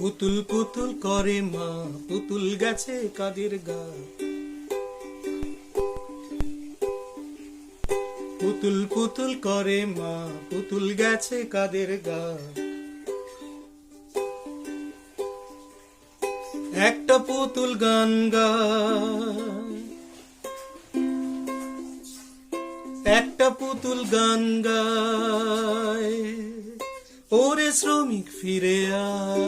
পুতুল পুতুল করে মা, পুতুল গেছে কাদের গা। পুতুল পুতুল করে মা, পুতুল গেছে কাদের গা। একটা পুতুল গান গায়, একটা পুতুল গান গায়, ওরে শ্রমিক ফিরে আয়।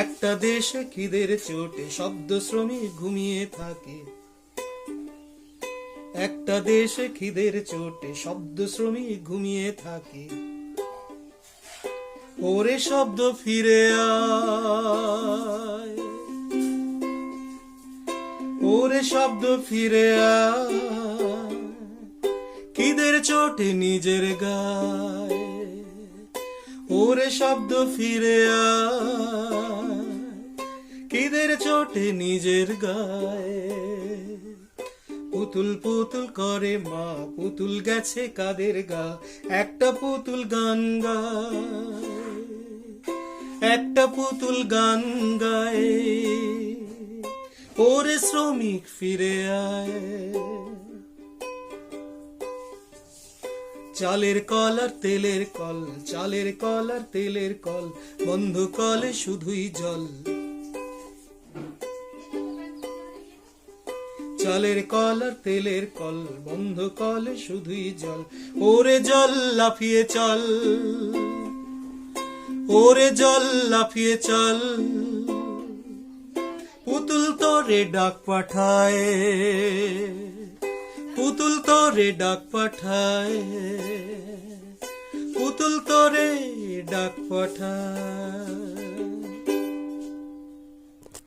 একটা দেশে খিদের চোটে শব্দ শ্রমিক ঘুমিয়ে থাকে। একটা দেশে খিদের চোটে শব্দ শ্রমিক ঘুমিয়ে থাকে। ওরে শব্দ ফিরে আয়, ওরে শব্দ ফিরে আয়, খিদের চোটে নিজের গায়। ওরে শব্দ ফিরে আয়, খিদের চোটে নিজের গায়ে। পুতুল পুতুল করে মা, পুতুল গেছে কাদের গা। একটা পুতুল গান গায়, একটা পুতুল গান গায়, ওরে শ্রমিক ফিরে আয়। চালের কল আর তেলের কল, চালের কল আর তেলের কল, বন্ধ কলে শুধুই জল। চালের কল আর তেলের কল, বন্ধ কলে শুধুই জল। ওরে জল লাফিয়ে চল, ওরে জল লাফিয়ে চল, পুতুল তোরে ডাক পাঠায়, পুতুল তোরে ডাক পাঠায়, পুতুল তোরে ডাক পাঠায়।